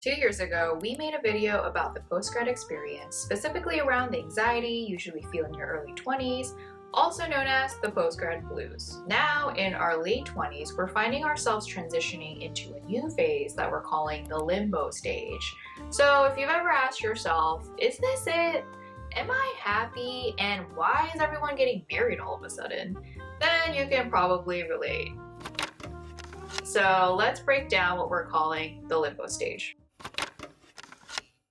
2 years ago, we made a video about the postgrad experience, specifically around the anxiety you usually feel in your early 20s, also known as the postgrad blues. Now, in our late 20s, we're finding ourselves transitioning into a new phase that we're calling the limbo stage. So if you've ever asked yourself, is this it? Am I happy? And why is everyone getting married all of a sudden? Then you can probably relate. So let's break down what we're calling the limbo stage.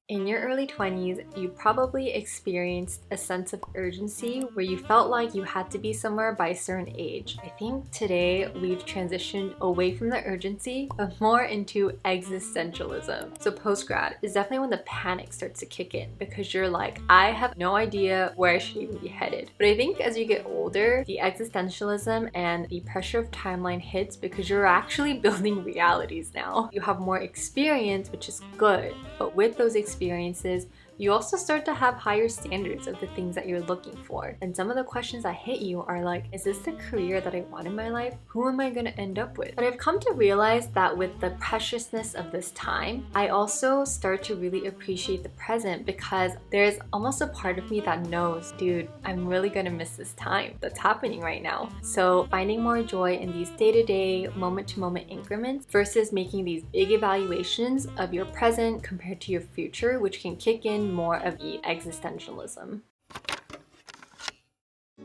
In your early 20s, you probably experienced a sense of urgency where you felt like you had to be somewhere by a certain age. I think today we've transitioned away from the urgency, but more into existentialism. So postgrad is definitely when the panic starts to kick in because you're like, I have no idea where I should even be headed. But I think as you get older, the existentialism and the pressure of timeline hits because you're actually building realities now. You have more experience, which is good, but with those experiences, you also start to have higher standards of the things that you're looking for. And some of the questions that hit you are like, is this the career that I want in my life? Who am I going to end up with? But I've come to realize that with the preciousness of this time, I also start to really appreciate the present because there's almost a part of me that knows, dude, I'm really going to miss this time that's happening right now. So finding more joy in these day-to-day, moment-to-moment increments versus making these big evaluations of your present compared to your future, which can kick in more of the existentialism.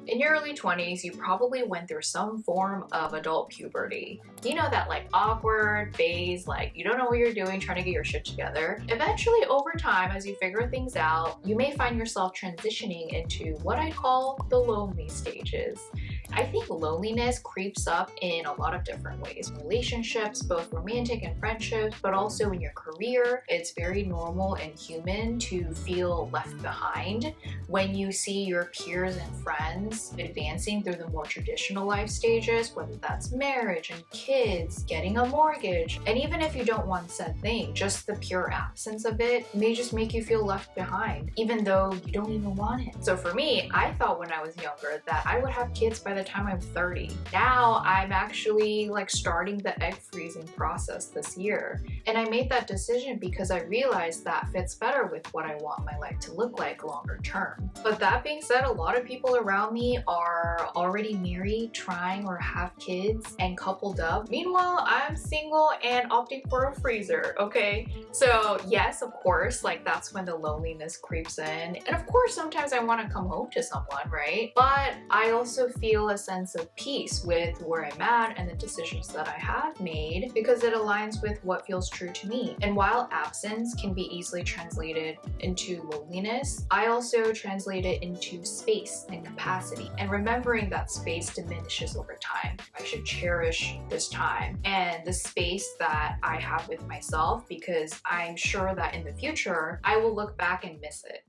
In your early 20s, you probably went through some form of adult puberty. You know, that like awkward phase, like you don't know what you're doing, trying to get your shit together. Eventually, over time, as you figure things out, you may find yourself transitioning into what I call the lonely stages. I think loneliness creeps up in a lot of different ways. Relationships, both romantic and friendships, but also in your career. It's very normal and human to feel left behind when you see your peers and friends advancing through the more traditional life stages, whether that's marriage and kids, getting a mortgage. And even if you don't want said thing, just the pure absence of it may just make you feel left behind, even though you don't even want it. So for me, I thought when I was younger that I would have kids by the time I'm 30. Now I'm actually like starting the egg freezing process this year. And I made that decision because I realized that fits better with what I want my life to look like longer term. But that being said, a lot of people around me are already married, trying or have kids and coupled up. Meanwhile, I'm single and opting for a freezer, okay? So yes, of course, like that's when the loneliness creeps in. And of course, sometimes I want to come home to someone, right? But I also feel a sense of peace with where I'm at and the decisions that I have made because it aligns with what feels true to me. And while absence can be easily translated into loneliness, I also translate it into space and capacity. And remembering that space diminishes over time. I should cherish this time and the space that I have with myself because I'm sure that in the future, I will look back and miss it.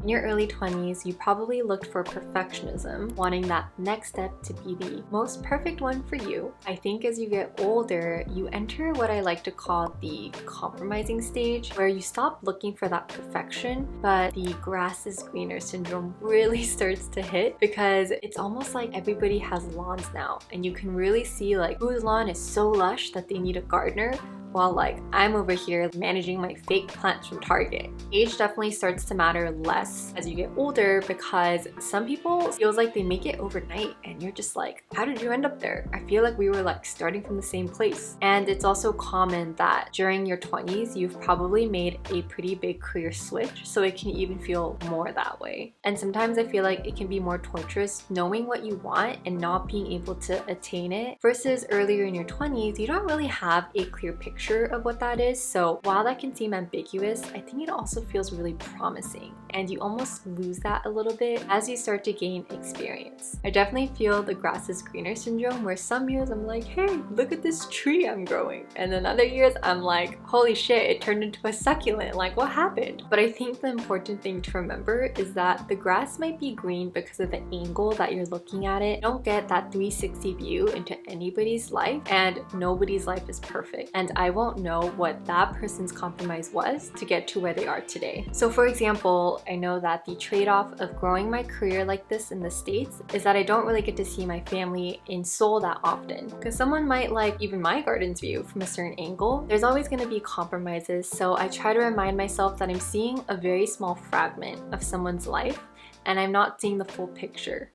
In your early 20s, you probably looked for perfectionism, wanting that next step to be the most perfect one for you. I think as you get older, you enter what I like to call the compromising stage, where you stop looking for that perfection, but the grass is greener syndrome really starts to hit because it's almost like everybody has lawns now, and you can really see like whose lawn is so lush that they need a gardener, while like I'm over here managing my fake plants from Target. Age definitely starts to matter less as you get older because some people feels like they make it overnight and you're just like, how did you end up there? I feel like we were like starting from the same place. And it's also common that during your 20s, you've probably made a pretty big career switch, so it can even feel more that way. And sometimes I feel like it can be more torturous knowing what you want and not being able to attain it versus earlier in your 20s, you don't really have a clear picture of what that is. So while that can seem ambiguous, I think it also feels really promising, and you almost lose that a little bit as you start to gain experience. I definitely feel the grass is greener syndrome, where some years I'm like, hey, look at this tree I'm growing, and then other years I'm like, holy shit, it turned into a succulent, like what happened? But I think the important thing to remember is that the grass might be green because of the angle that you're looking at it. You don't get that 360 view into anybody's life, and nobody's life is perfect. And I I won't know what that person's compromise was to get to where they are today. So for example, I know that the trade-off of growing my career like this in the States is that I don't really get to see my family in Seoul that often. Because someone might like even my garden's view from a certain angle, there's always going to be compromises, so I try to remind myself that I'm seeing a very small fragment of someone's life and I'm not seeing the full picture.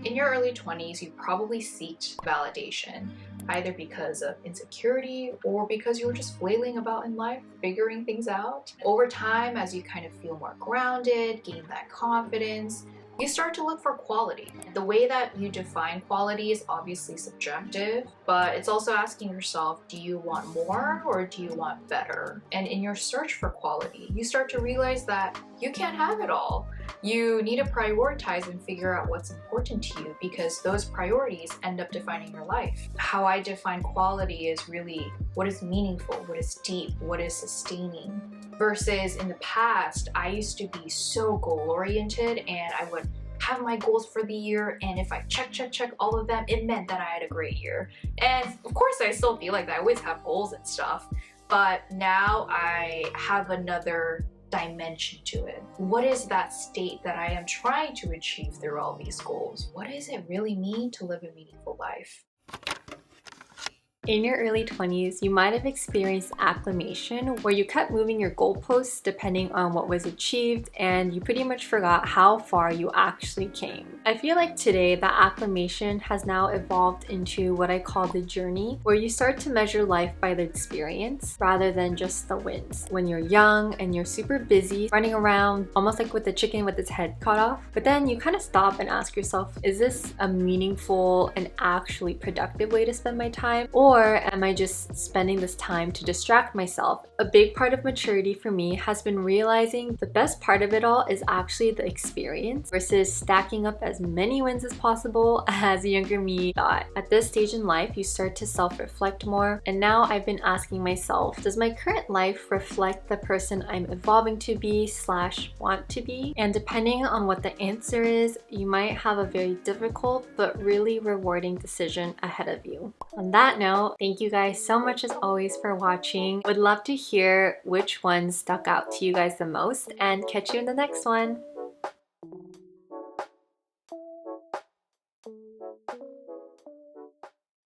In your early 20s, you probably seeked validation, either because of insecurity or because you were just flailing about in life, figuring things out. Over time, as you kind of feel more grounded, gain that confidence, you start to look for quality. The way that you define quality is obviously subjective, but it's also asking yourself, do you want more or do you want better? And in your search for quality, you start to realize that you can't have it all. You need to prioritize and figure out what's important to you because those priorities end up defining your life. How I define quality is really what is meaningful, what is deep, what is sustaining. Versus in the past, I used to be so goal-oriented and I would have my goals for the year, and if I check all of them, it meant that I had a great year. And of course I still feel like that. I always have goals and stuff, but now I have another dimension to it. What is that state that I am trying to achieve through all these goals? What does it really mean to live a meaningful life? In your early 20s, you might have experienced acclimation where you kept moving your goalposts depending on what was achieved and you pretty much forgot how far you actually came. I feel like today that acclimation has now evolved into what I call the journey, where you start to measure life by the experience rather than just the wins. When you're young and you're super busy running around almost like with the chicken with its head cut off, but then you kind of stop and ask yourself, is this a meaningful and actually productive way to spend my time? Or am I just spending this time to distract myself? A big part of maturity for me has been realizing the best part of it all is actually the experience versus stacking up as many wins as possible as younger me thought. At this stage in life, you start to self-reflect more, and now I've been asking myself, does my current life reflect the person I'm evolving to be / want to be? And depending on what the answer is, you might have a very difficult but really rewarding decision ahead of you. On that note, thank you guys so much as always for watching. Would love to hear which ones stuck out to you guys the most, and catch you in the next one.